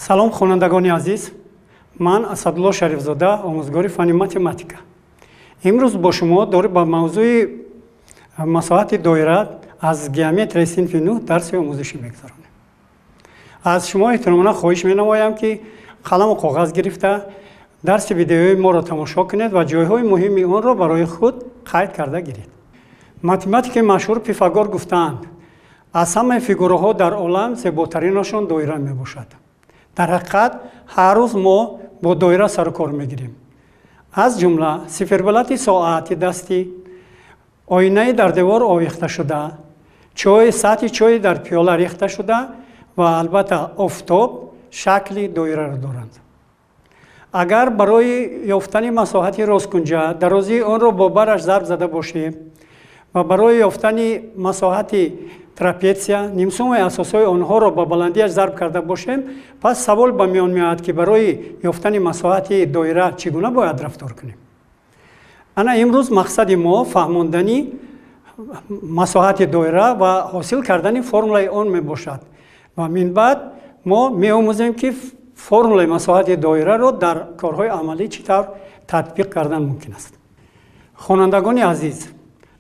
салом хонандагони азиз, ман Асадулло Шарифзода, омӯзгори фанни математика. имрӯз бо шумо дори ба мавзӯи масоҳати доира аз геометрияи синфи 9 дарси омӯзишӣ мегузаронем. аз шумо эҳтиромона хоҳиш менамоям ки қаламу коғаз гирифта дарси видеои моро тамошо кунед ва ҷойҳои муҳими онро барои худ қайд карда гиред. математикаи машҳур Пифагор гуфтаанд, аз ҳамаи фигураҳо дар олам зеботаринашон доира мебошад. дар ҳақиқат ҳар рӯз мо бо доира сару кор мегирем. аз ҷумла сифирбалати соати дастӣ, оинаи дар девор овехта шуда, сатҳи чой дар пиёла рехта шуда ва албатта офтоб шакли доираро доранд. агар барои ёфтани масоҳати росткунҷа дарозии онро бо бараш зарб зада бошем ва барои ёфтани масоҳати трапеция нимсумои асосҳои онҳоро ба баландиаш зарб карда бошем, пас савол ба миён меояд ки барои ёфтани масоҳати доира чӣ гуна бояд рафтор кунем. ана имрӯз мақсади мо фаҳмондани масоҳати доира ва ҳосил кардани формулаи он мебошад ва минбаъд мо меомӯзем ки формулаи масоҳати доираро дар корҳои амалӣ чӣ тавр татбиқ кардан мумкин аст. хонандагони азиз,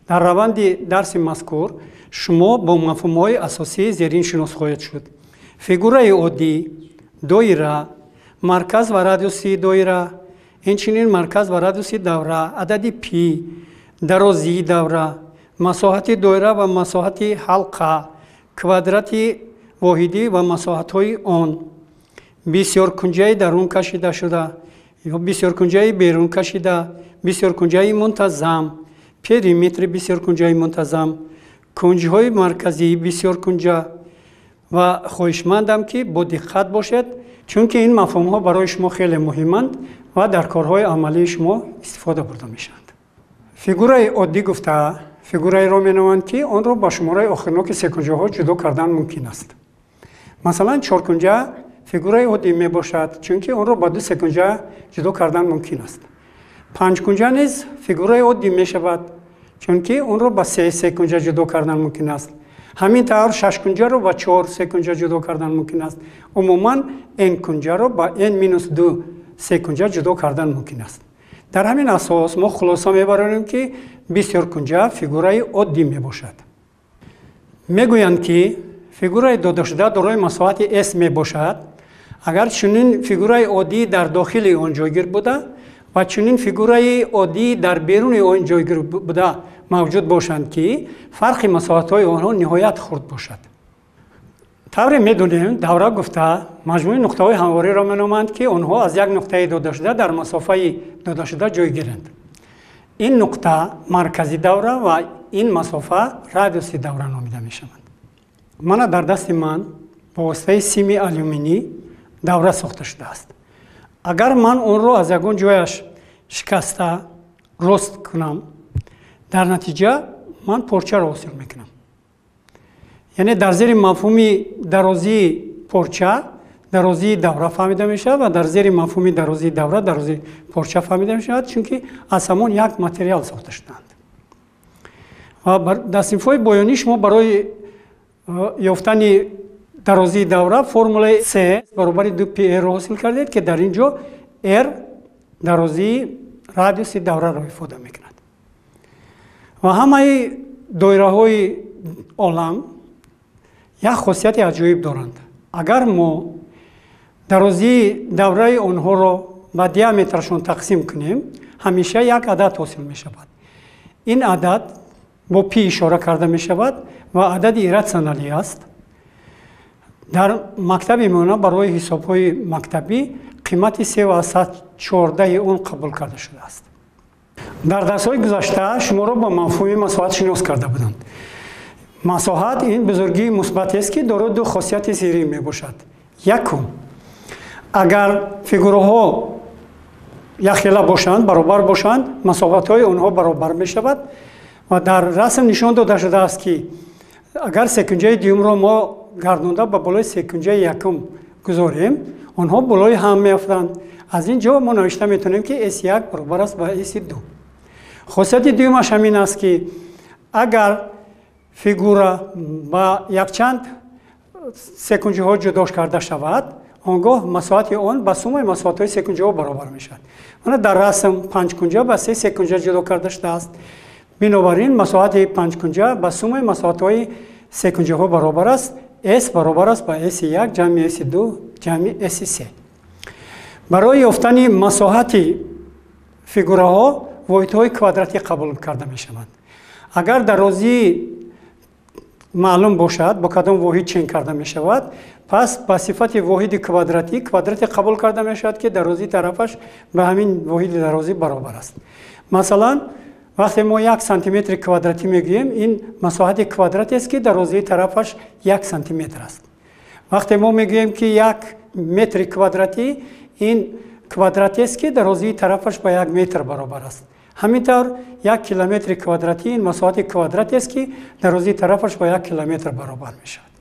дар раванди дарси мазкур шумо бо мафҳумҳои асосии зерин шинос хоҳед шуд. фигураи оддӣ, доира, марказ ва радиуси доира, инчунин марказ ва радиуси давра, адади пи, дарозии давра, масоҳати доира ва масоҳати ҳалқа, квадрати воҳидӣ ва масоҳатҳои он, бисёркунҷаи дарун кашида шуда, бисёркунҷаи берун кашида, бисёркунҷаи мунтазам, периметри бисёркунҷаи мунтазам, кунҷҳои марказии бисёркунҷа ва хоҳишмандам ки бо диққат бошед, чунки ин мафҳумҳо барои шумо хеле муҳиманд ва дар корҳои амалии шумо истифода бурда мешаванд. фигураи оддӣ гуфта, фигураеро меноманд ки онро ба шумораи охирноки секунҷаҳо ҷудо кардан мумкин аст. масалан чоркунҷа фигураи оддӣ мебошад, чунки онро ба ду секунҷа ҷудо кардан мумкин аст. панҷкунҷа низ фигураи оддӣ мешавад, чунки онро ба 3 секунҷа ҷудо кардан мумкин аст. ҳамин тавр шашкунҷаро ба 4 секунҷа ҷудо кардан мумкин аст. умуман n-кунҷаро ба n-2 секунҷа ҷудо кардан мумкин аст. дар ҳамин асос мо хулоса мебаронем ки бисёркунҷа фигураи оддӣ мебошад. мегӯянд ки фигураи додашуда дорои масоҳати s мебошад. агар чунин фигураи оддӣ дар дохили он ҷойгир буда ва чунин фигураи оддӣ дар беруни он ҷойгир буда мавҷуд бошанд ки фарқи масоҳатҳои онҳо ниҳоят хурд бошад. тавре медонем, давра гуфта маҷмӯи нуқтаҳои ҳамвориро меноманд ки онҳо аз як нуқтаи додашуда дар масофаи додашуда ҷойгиранд. ин нуқта маркази давра ва ин масофа радиуси давра номида мешаванд. мана дар дасти ман бо воситаи сими алюминӣ давра сохта шудааст. агар ман онро аз ягон ҷояш шикаста рост кунам, дар натиҷа ман порчаро ҳосил мекунам. яъне дар зери мафҳуми дарозии порча дарозии давра фаҳмида мешавад ва дар зери мафҳуми дарозии давра дарозии порча фаҳмида мешавад, чунки аз ҳамон як материал сохта шудаанд. ва дар синфҳои боёнӣ шумо барои ёфтани дарозии давра формулаи с баробари 2πr-ро ҳосил кардед ки дар ин ҷо r дарозии радиуси давраро ифода мекунад. ва ҳамаи доираҳои олам як хосияти аҷоиб доранд. агар мо дарозии давраи онҳоро ба диаметрашон тақсим кунем, ҳамеша як адад ҳосил мешавад. ин адад бо пи ишора карда мешавад ва адади ирратсионалӣ аст. дар мактаби меона барои ҳисобҳои мактабӣ қимати 3,14 он қабул карда шудааст. дар дарсҳои гузашта шуморо ба мафҳуми масоҳат шинос карда буданд. масоҳат ин бузургии мусбатест ки дорои ду хосияти зерӣ мебошад. якум, агар фигураҳо яхела бошанд, баробар бошанд, масофатҳои онҳо баробар мешавад ва дар расм нишон дода шудааст ки агар секунҷаи дуюмро мо гардонда ба болои секунҷаи якум гузорем, онҳо болои ҳам меафтанд. аз ин ҷо мо навишта метавонем ки s1 баробар аст ба s2. хосияти дуюмаш ҳамин аст ки агар фигура ба якчанд секунҷаҳо ҷудош карда шавад, онгоҳ масоҳати он ба суммаи масоҳатҳои секунҷаҳо баробар мешавад. Мана дар расм панҷкунҷа ба се секунҷа ҷудо карда шудааст. бинобар ин масоҳати панҷкунҷа ба суммаи масоҳатҳои секунҷаҳо баробар аст. S баробар аст ба S1 ҷамъи S2 ҷамъи S3. барои ёфтани масоҳати фигураҳо воҳидҳои квадратӣ қабул карда мешаванд. агар дарозии маълум бошад бо кадом воҳид чен карда мешавад, пас ба сифати воҳиди квадрати квадрате қабул карда мешавад ки дарозии тарафаш ба ҳамин воҳиди дарозӣ баробар аст. масалан вақте мо 1 сантиметри квадратӣ мегӯем, ин масоҳати квадратест ки дарозии тарафаш 1 сантиметр аст. вақте мо мегӯем ки 1 метри квадратӣ, ин квадратест ки дарозии тарафаш ба 1 метр баробар аст. ҳамин тавр 1 километри квадратӣ ин масоҳати квадратест ки дарозии тарафаш ба 1 километр баробар мешавад.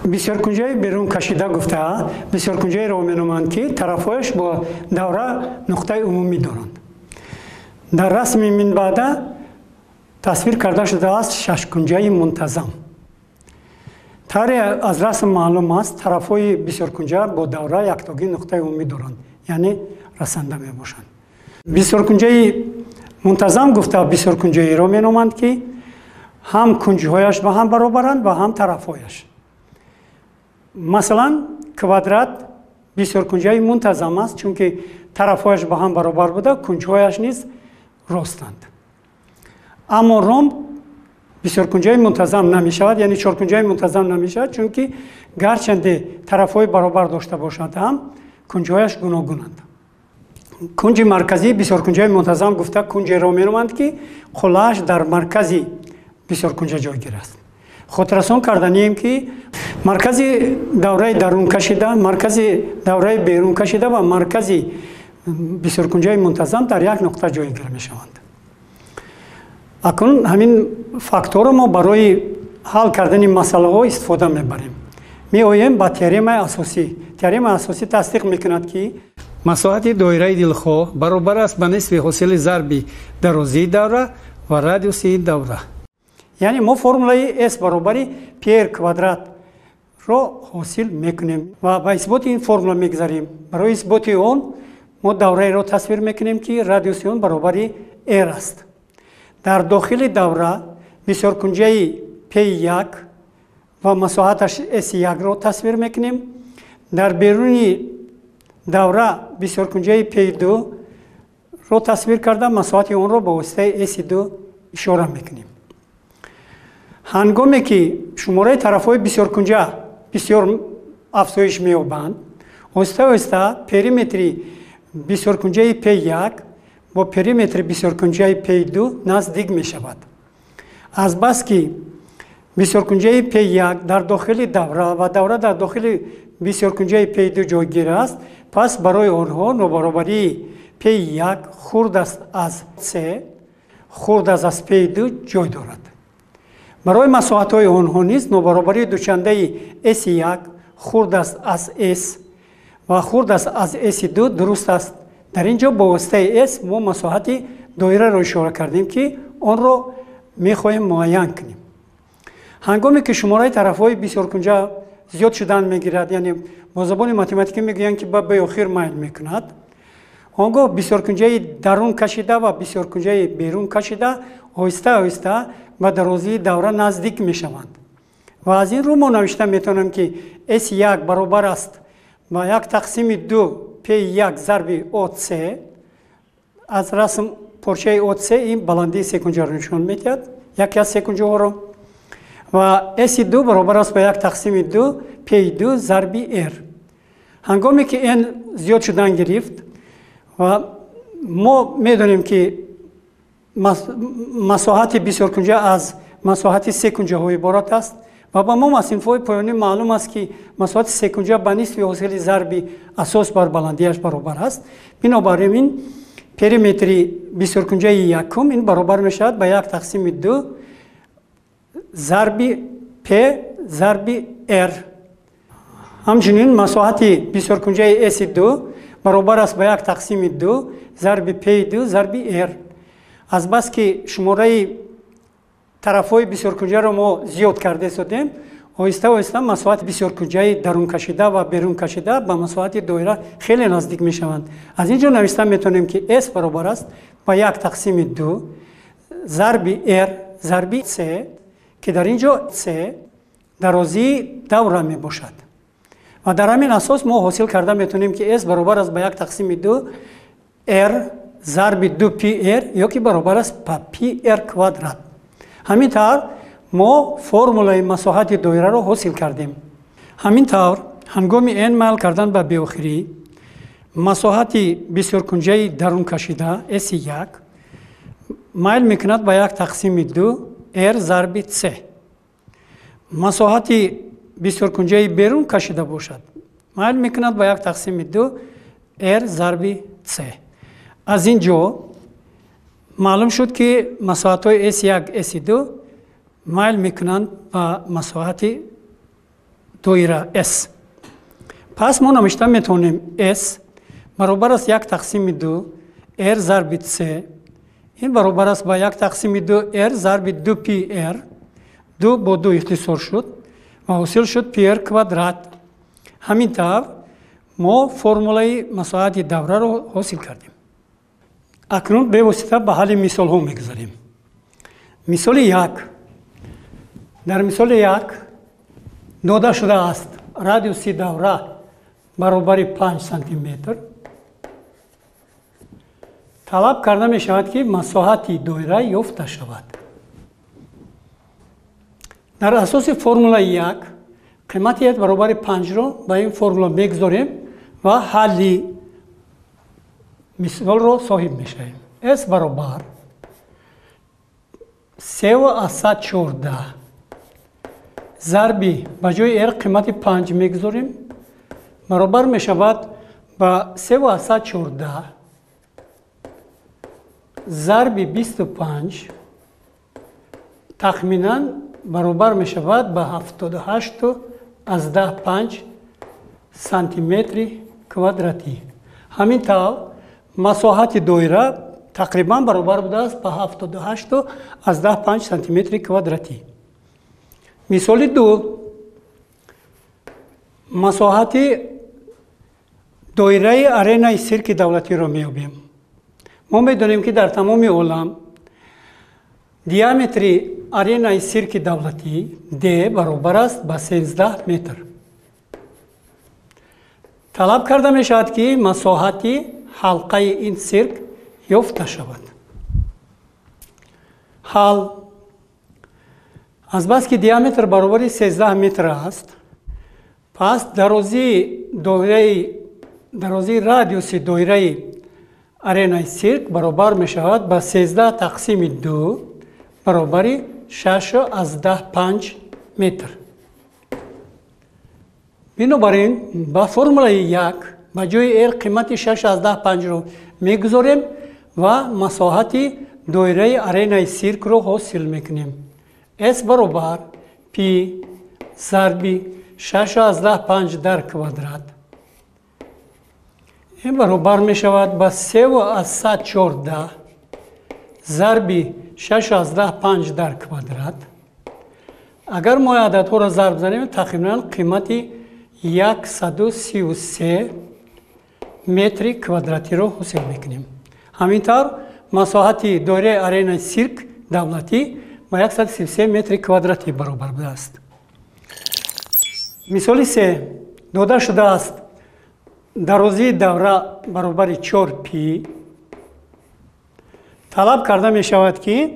бисёркунҷаи берун кашида гуфтаа, бисёркунҷаеро меноманд ки тарафҳояш бо давра нуқтаи умумӣ доранд. дар расми минбаъда тасвир карда шудааст шашкунҷаи мунтазам. тавре аз расм маълум аст, тарафҳои бисёркунҷа бо давра яктоги нуқтаи умумӣ доранд, яъне расанда мебошанд. бисёркунҷаи мунтазам гуфта бисёркунҷаиро меноманд ки ҳам кунҷҳояш ба ҳам баробаранд ва ҳам тарафҳояш. масалан квадрат бисёркунҷаи мунтазам аст, чунки тарафҳояш ба ҳам баробар буда кунҷҳояш низ ростанд. аммо ромб бисёркунҷаи мунтазам намешавад, яъне чоркунҷаи мунтазам намешавад, чунки гарчанде тарафҳои баробар дошта бошад ҳам кунҷҳояш гуногунанд. кунҷи марказии бисёркунҷаи мунтазам гуфта кунҷеро меноманд ки қулааш дар маркази бисёркунҷа ҷойгир аст. хотиррасон карданем ки маркази давраи дарун кашида, маркази давраи берун кашида ва маркази бисёркунҷаи мунтазам дар як нуқта ҷойгир мешаванд. акнун ҳамин факторро мо барои ҳал кардани масъалаҳо истифода мебарем. меоем ба теоремаи асосӣ. теоремаи асосӣ тасдиқ мекунад ки масоҳати доираи дилхоҳ баробар аст ба нисфи ҳосили зарби дарозии давра ва радиуси давра. яъне мо формулаи S баробари PR квадратро ҳосил мекунем ва ба исботи ин формула мегзарем. барои исботи он мо давраеро тасвир мекунем ки радиуси он баробари R аст. дар дохили давра бисёркунҷаи P1 ва масоҳаташ S1-ро тасвир мекунем. дар беруни давра бисёркунҷаи P2-ро тасвир карда масоҳати онро ба воситаи S2 ишора мекунем. ҳангоме ки шумораи тарафҳои бисёркунҷа бисёр афзоиш меёбанд, оҳиста оҳиста периметри бисёркунҷаи P1 бо периметри бисёркунҷаи P2 наздик мешавад. азбас ки бисёркунҷаи P1 дар дохили давра ва давра дар дохили бисёркунҷаи P2 ҷойгир аст, пас барои онҳо нобаробарии P1 хурд аст аз C, хурд аст аз P2 ҷой дорад. барои масоҳатҳои онҳо низ нобаробарии дучандаи S1 хурд аст аз S ва хурд аст аз S2 дуруст аст. дар ин ҷо бо воситаи S мо масоҳати доираро ишора кардем ки онро мехоҳем муайян кунем. ҳангоме ки шумораи тарафҳои бисёркунҷа зиёд шудан мегирад, яъне бо забони математикӣ мегӯянд ки ба беохир майл мекунад, он гоҳ бисёркунҷаи дарун кашида ва бисёркунҷаи берун кашида оҳиста оҳиста ба дарозии давра наздик мешаванд. ва аз ин рӯ мо навишта метавонем ки S1 баробар аст ба 1 тақсими 2 P1 зарби OC. аз расм порчаи OC ин баландии секунҷаро нишон медиҳад, яке аз секунҷаҳоро. ва S2 баробар аст ба 1 тақсими 2 P2 зарби R. ҳангоме ки n зиёд шудан гирифт ва мо медонем ки масоҳати бисёркунҷа аз масоҳати секунҷаҳо иборат аст ва ба мо аз синфҳои поёнӣ маълум аст ки масоҳати секунҷа ба нисфи ҳосили зарби асос бар баландияш баробар аст. бинобар ин периметри бисёркунҷаи якум ин баробар мешавад ба 1 тақсими 2 зарби P зарби R. ҳамчунин масоҳати бисёркунҷаи S2 баробар аст ба 1 тақсими 2 зарби P2 зарби R. азбас ки шумораи тарафҳои бисёркунҷаро мо зиёд карда истодем, оҳиста оҳиста масоҳати бисёркунҷаи дарункашида ва берункашида ба масоҳати доира хеле наздик мешаванд. Аз ин ҷо навишта метавонем ки s баробар аст ба 1 тақсими 2 зарби r зарби c, ки дар ин ҷо c дарозии давра мебошад. ва дар ҳамин асос мо ҳосил карда метавонем ки s баробар аст ба 1 тақсими 2 r зарби 2πr ё ки баробар аст ба πr квадрат. ҳамин тавр мо формулаи масоҳати доираро ҳосил кардем. ҳамин тавр ҳангоми n майл кардан ба беохирӣ масоҳати бисёркунҷаи дарункашида s1 майл мекунад ба 1 тақсими 2 r зарби c. масоҳати бисёркунҷаи берун кашида бошад майл мекунад ба 1 тақсими 2 r зарби c. аз ин ҷо маълум шуд ки масоҳатҳои s1 s2 майл мекунанд ба масоҳати доира s. пас мо намишта метавонем s баробар аст 1 тақсими 2 r зарби c. ин баробар аст ба 1 тақсими 2 r зарби 2πr. 2 бо 2 ихтисор шуд ва ҳосил шуд πr квадрат. ҳамин тавр мо формулаи масоҳати давраро ҳосил кардем. акнун бевосита ба ҳалли мисолҳо мегузарем. мисоли 1. дар мисоли 1 дода шудааст радиуси давра баробари 5 сантиметр. талаб карда мешавад ки масоҳати доира ёфта шавад. дар асоси формулаи 1 қимати s баробари 5ро ба ин формула мегузорем ва ҳалли мисолро соҳиб мешавем. s баробар 3,14 зарби ба ҷои r қимати 5 мегузорем баробар мешавад ба 3,14 зарби 25 тахминан баробар мешавад ба 78.5 сантиметри квадратӣ. ҳамин тавр масоҳати доира тақрибан баробар будааст ба 78.5 сантиметри квадратӣ. мисоли 2. масоҳати доираи аренаи сирки давлатиро меёбем. мо медонем ки дар тамоми олам диаметри аренаи сирки давлатӣ d баробар аст ба 13 метр. талаб карда мешавад ки масоҳати ҳалқаи ин сирк ёфта шавад. ҳал. азбаски диаметр баробари 13 метр аст, пас дарозии радиуси доираи аренаи сирк баробар мешавад ба 13 тақсими 2 баробари 6,5 метр. бинобар ин ба формулаи 1 ба ҷои r қимати 6,5ро мегузорем ва масоҳати доираи аренаи сиркро ҳосил мекунем. s баробар π зарби 6,5 дар квадрат. ин баробар мешавад ба 3,14 зарби 6,5 дар квадрат. агар мо ададҳоро зарб занем тақрибан қимати 133 метри квадратиро ҳосил мекунем. ҳамин тавр масоҳати доираи аренаи сирк давлатӣ ба 133 метри квадратӣ баробар будааст. мисоли 3. дода шудааст дарозии давра баробари 4π. талаб карда мешавад ки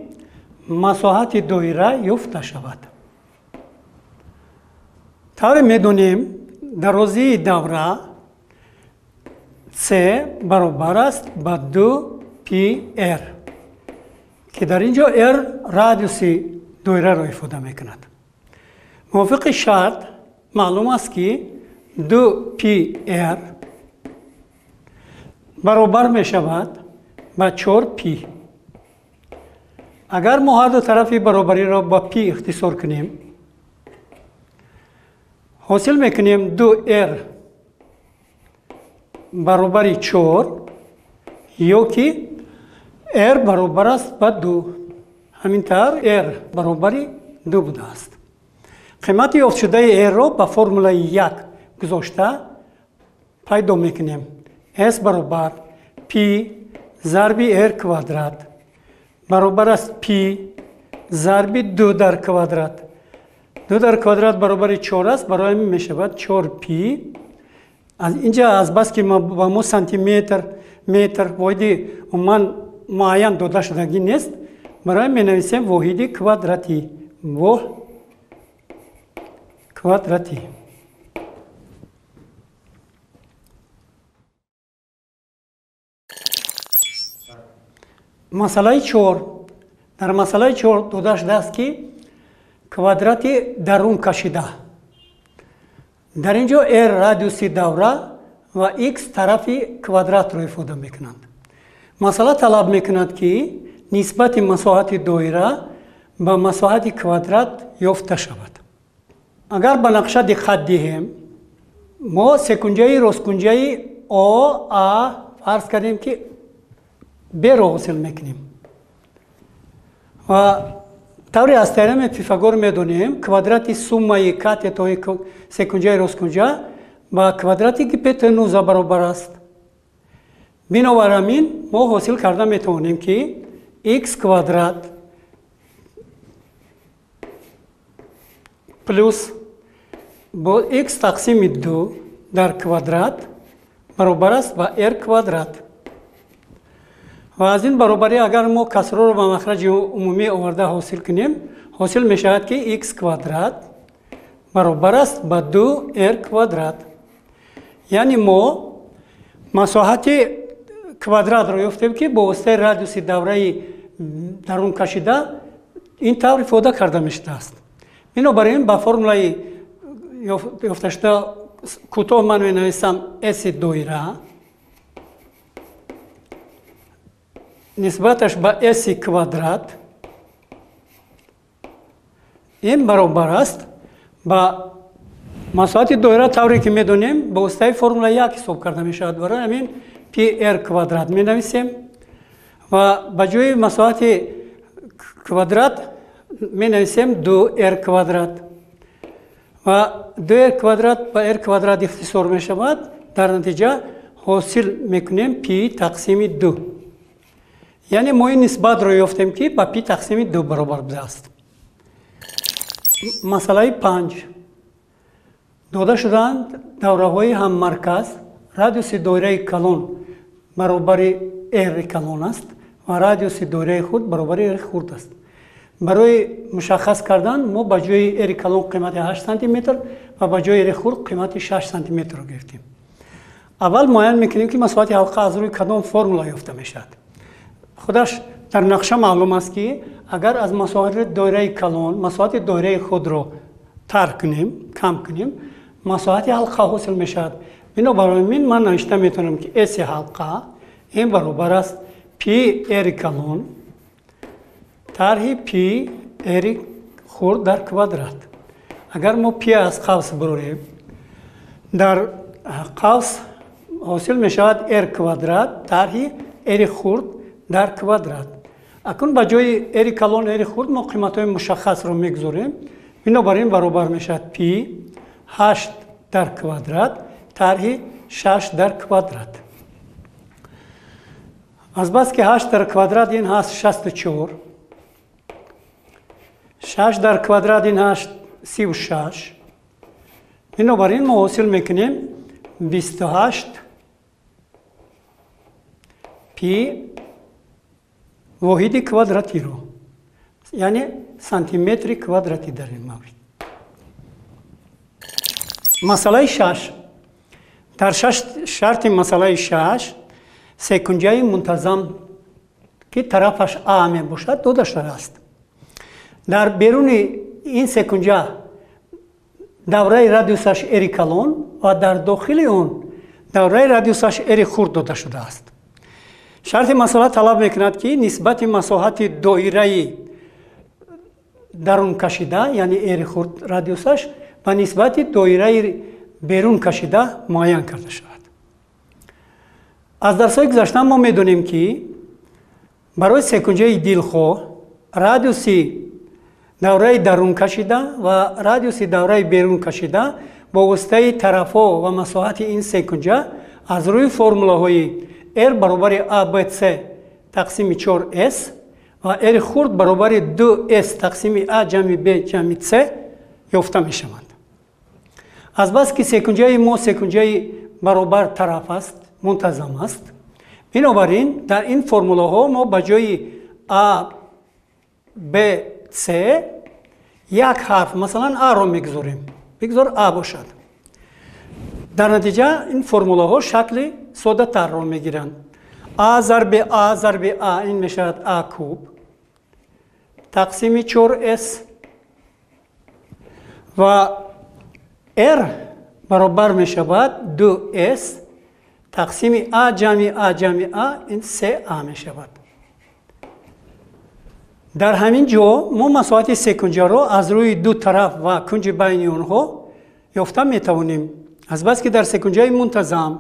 масоҳати доира ёфта шавад. тавре медонем дарозии давра c баробар аст ба 2πr, ки дар ин ҷо r радиуси доираро ифода мекунад. мувофиқи шарт маълум аст ки 2πr баробар мешавад ба 4π. агар мо ҳар ду тарафи баробариро ба π ихтисор кунем ҳосил мекунем 2r баробари 4 ё ки r баробар аст ба 2. ҳамин тавр r баробари 2 будааст. قیمت یافت شده ایر رو با فرمول 1 گذاشته پیدا میکنیم. S برابر P ضرب R کوادرات برابر است P ضرب 2 در کوادرات. 2 در کوادرات برابر 4 است، برای همین می شود 4P. از اینجا از بس که ما با مو سانتی متر واحدی عموما معین داده شدگی نیست، برای می نویسیم واحدی کوادراتی. کوادراتی. مسئله 4. در مسئله 4 داده شده است که کوادراتی درون کشیده. در اینجا R رادیوس دوره و X طرف کوادرات را ifade میکنند. مسئله طلب میکند که نسبت مساحت دایره با مساحت کوادرات یافته شود. اگر به نقشه دقت دهیم، ما سه‌کنجه راست‌کنجه A فرض کردیم که B را حاصل میکنیم و طوری از تئرم پیثاگور میدونیم کوادرات سومه کاتتای سه‌کنجه راست‌کنجه با کوادراتی که هیپوتنوزا برابر است. بنابراین ما حاصل کرده میتونیم که x کوادرات پلوس با x تقسیم 2 در کوادرات برابر است با r کوادرات. و از این برابری اگر ما کسر رو به مخرج عمومی آورده حاصل کنیم، حاصل می شود که x کوادرات برابر است با 2r کوادرات. یعنی ما مساحت کوادرات را یافتیم که با واسطه رادیوس دوره درون کشیده این طور ifade کرده میشده است. بنابراین با فرمول یافته شده کوتاه من می نویسم S دایره نسبتش با S کوادرات این برابر است با مساحت دایره طوری که میدونیم با واسطه فرمول 1 حساب کرده می شود. برای همین PR کوادرات می نویسیم و با جای مساحت کوادرات می نویسیم 2R کوادرات و 2R کوادرات با R کوادرات اختصار می شود. در نتیجه حاصل می کنیم P تقسیم 2. یعنی ما این نسبت را یافتیم که با P تقسیم 2 برابر بوده است. مسئله 5 داده شدند دوره های هم مرکز رادیوس دایره کلون برابر R کلون است و رادیوس دایره خود برابر R خورد است. برای مشخص کردن ما با جای R کلون قیمت 8 سانتی متر و با جای R خورد قیمت 6 سانتی متر را گرفتیم. اول معین میکنیم که مساحت حلقه از روی کدام فرمول یافته میشد. خودش در نقشه معلوم است که اگر از مساحت دایره کلون مساحت دایره خود را ترک کنیم، کم کنیم، مساحت حلقه حاصل می شود. بنابراین من نوشته میتونم که S حلقه این برابر است P R کلون طرح P R خورد در کوادرات. اگر ما P از قوس بروریم در قوس حاصل می شود R کوادرات طرح R خورد در کوادرات. اکنون با جای R کلون R خورد ما قیمت های مشخص رو میگذاریم. بنابراین برابر می شود P 8 در کوادرات طرح 6 در کوادرات. از بس که 8 در کوادرات این هست 64. 6 در کوادرات این هست 36. بنابراین ما حاصل میکنیم 28 P واحد کوادراتی رو، یعنی سانتی متر کوادراتی در این مورد. مسئله 6 در شرط مسئله 6 سه‌کنجه منتظم که طرفش A می باشد داده شده است. در بیرون این سه‌کنجه دوره رادیوسش R کلون و در داخل اون دوره رادیوسش R خورد داده شده است. شرط مسئله طلب میکند که نسبت مساحت دایره درون کشیده یعنی R خورد رادیوسش و نسبت دایره بیرون کشیده معین کرده شود. از درس‌های گذشته ما میدونیم که برای سه‌کنجه دلخواه رادیوس давраи дарун кашида ва радиуси давраи берун кашида бо воситаи тарафҳо ва масоҳати ин се кунҷа аз рӯи формулаҳои r баробари abc тақсими 4s ва r хурд баробари 2s тақсими a ҷамъи b ҷамъи c ёфта мешаванд. азбаски секунҷаи мо секунҷаи баробар тараф аст, мунтазам аст, бинобар ин дар ин формулаҳо мо ба ҷои a b c як ҳарф масалан a-ро мегузорем, бигзор a бошад. дар натиҷа ин формулаҳо шакли содатарро мегиранд. a зарби a ин мешавад a куб тақсими 4s ва r баробар мешавад 2s тақсими a ҷамъи a ин 3a мешавад. дар ҳамин ҷо мо масоҳати секунҷаро аз рӯи ду тараф ва кунҷи байни онҳо ёфта метавонем. азбаски дар секунҷаи мунтазам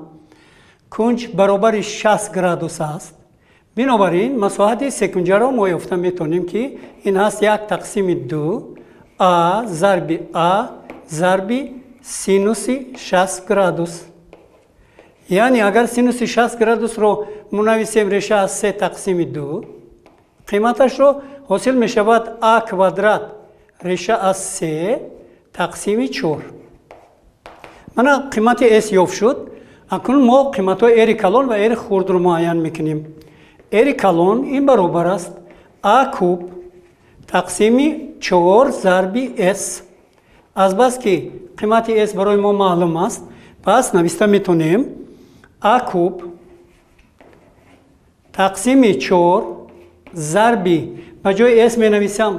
кунҷ баробари 60 градус аст, бинобар ин масоҳати секунҷаро мо ёфта метавонем ки ин ҳаст 1 тақсими 2 a зарби синуси 60 градус. яъне агар синуси 60 градусро мунависем реша аз 3 тақсими 2, қиматашро ҳосил мешавад a квадрат реша аз 3 тақсими 4. мана қимати s ёфт шуд. акнун мо қиматҳои ери калон ва ери хурдро муайян мекунем. ери калон ин баробар аст a куб тақсими 4 зарби s. азбаски қимати s барои мо маълум аст, пас нависта метонем a куб тақсими 4 зарби ба ҷои s менависам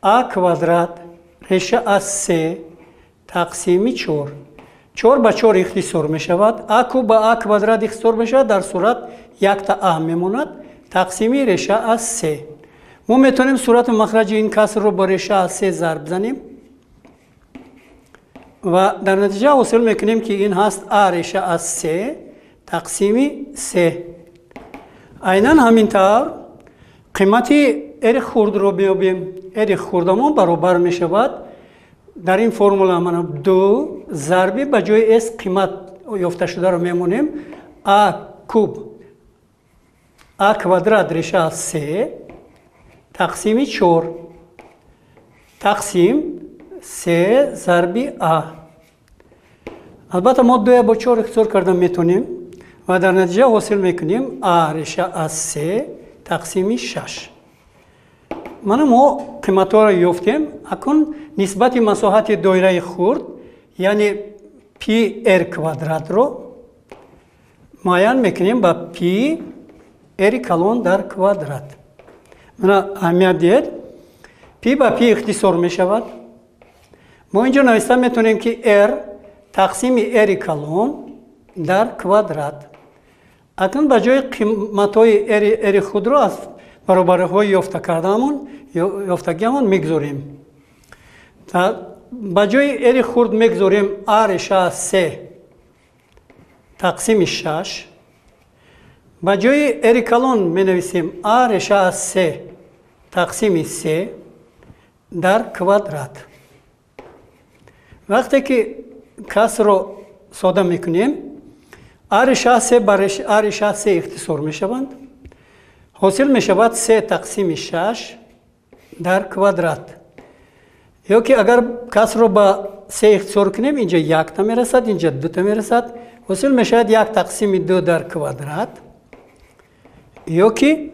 a квадрат реша аз 3 тақсими 4. 4 ба 4 ихтисор мешавад. a куб ба a квадрат ихтисор мешавад, дар сурат якта a мемонад тақсими реша аз 3. мо метавонем сурати махраҷи ин касрро ба реша аз 3 зарб занем ва дар натиҷа ҳосил мекунем ки ин ҳаст a реша аз 3 тақсими 3. айнан ҳамин тавр қимати ери хурдро биёбем. ери хурдамон баробар мешавад дар ин формула мана 2 зарби ба ҷои s қимат ёфташударо мемонем a куб a квадрат реша аз 3 тақсими 4 тақсим 3 зарби a. албатта мо 2 бо 4 ихтисор карда метонем ва дар натиҷа ҳосил мекунем a реша аз 3 тақсими 6. мана мо қиматҳоро ёфтем. акун нисбати масоҳати доираи хурд яъне πr квадратро муайян мекунем ба π ери калон дар квадрат. мана аҳамият диҳед, π ба π ихтисор мешавад. мо инҷо нависта метавонем ки r тақсими ери калон дар квадрат. акнун ба ҷои қиматҳои ери худро аз баробариҳои ёфтагиамон мегузорем. ба ҷои ери хурд мегузорем a реша аз 3 тақсими 6. ба ҷои ери калон менависем a реша аз 3 тақсими 3 дар квадрат. вақте ки касрро сода мекунем a реша аз 3 ба a реша аз 3 ихтисор мешаванд. ҳосил мешавад 3 тақсими 6 дар квадрат. ё ки агар касрро ба 3 ихтисор кунем инҷа 1 мерасад, инҷа 2 мерасад. ҳосил мешавад 1 тақсими 2 дар квадрат ё ки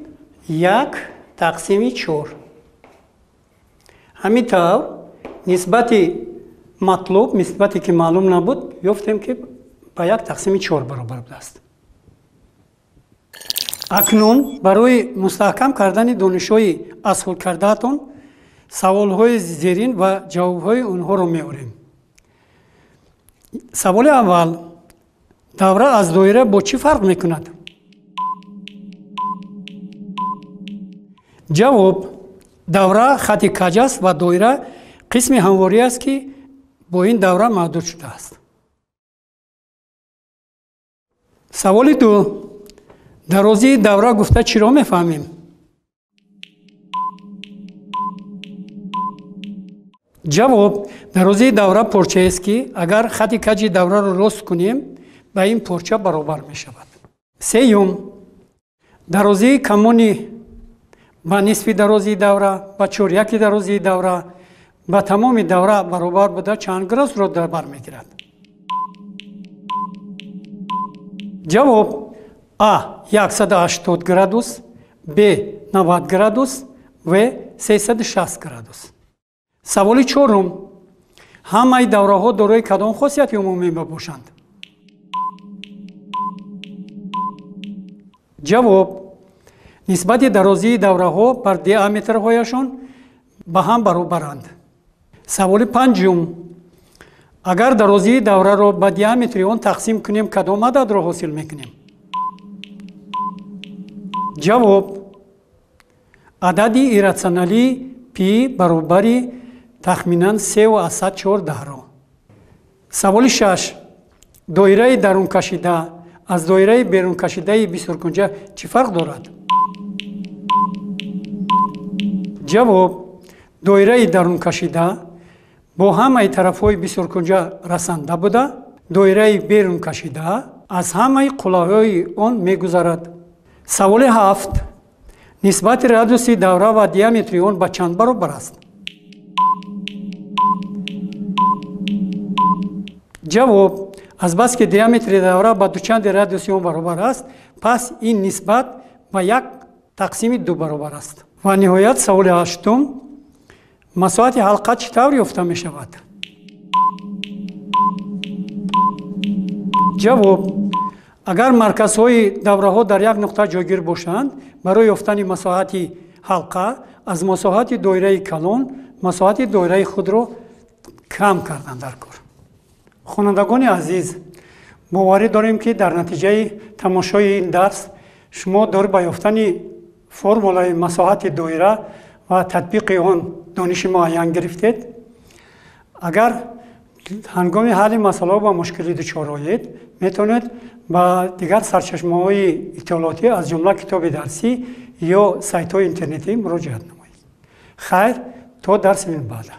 1 тақсими 4. ҳамин тавр нисбати матлуб, нисбате ки маълум набуд, ёфтем ки ба 1 тақсими 4 баробар будааст. акнун барои мустаҳкам кардани донишҳои асҳолкардаатон саволҳои зерин ва ҷавобҳои онҳоро меорем. саволи аввал: давра аз доира бо чӣ фарқ мекунад? ҷавоб: давра хати каҷ аст ва доира қисми ҳамворӣ аст ки бо ин давра маҳдуд шудааст. саволи ду: дарозии давра гуфта чиро мефаҳмем? ҷавоб: дарозии давра порчаест ки агар хати каҷи давраро рост кунем ба ин порча баробар мешавад. сеюм: дарозии камони ба нисфи дарозии давра, ба чоряки дарозии давра, ба тамоми давра баробар буда чанд градусро дар бар мегирад? ҷавоб: а 180 градус, б 90 градус, в 360 градус. саволи чорум: ҳамаи давраҳо дорои кадом хосияти умумӣ мебошанд? ҷавоб: нисбати дарозии давраҳо бар диаметрҳояшон ба ҳам баробаранд. саволи панҷум: агар дарозии давраро ба диаметри он тақсим кунем, кадом ададро ҳосил мекунем? ҷавоб: адади ирратсионалии пи баробари тахминан 3,4. саволи шаш: доираи дарункашида аз доираи берункашидаи бисёркунҷа чӣ фарқ дорад? ҷавоб: доираи дарункашида бо ҳамаи тарафҳои бисёркунҷа расанда буда, доираи берункашида аз ҳамаи қуллаҳои он мегузарад. саволи ҳафт: нисбати радиуси давра ва диаметри он ба чанд баробар аст? ҷавоб: азбаски диаметри давра ба дучанди радиуси он баробар аст, пас ин нисбат ба 1/2 баробар аст. ва ниҳоят саволи ҳаштум: масоҳати ҳалқа чӣ тавр ёфта мешавад? ҷавоб: агар марказҳои давраҳо дар як нуқта ҷойгир бошанд, барои ёфтани масоҳати ҳалқа аз масоҳати доираи калон масоҳати доираи худро кам кардан дар кор. хонандагони азиз, боварӣ дорем ки дар натиҷаи тамошои ин дарс шумо дори ба ёфтани формулаи масоҳати доира ва татбиқи он дониши муайян гирифтед. агар ҳангоми ҳалли масъалаҳо ба мушкилӣ дучор оед, метавонед ба дигар сарчашмаҳои иттилоотӣ аз ҷумла китоби дарсӣ ё сайтҳои интернетӣ муроҷиат намоед. хайр, то дарси мин баъда.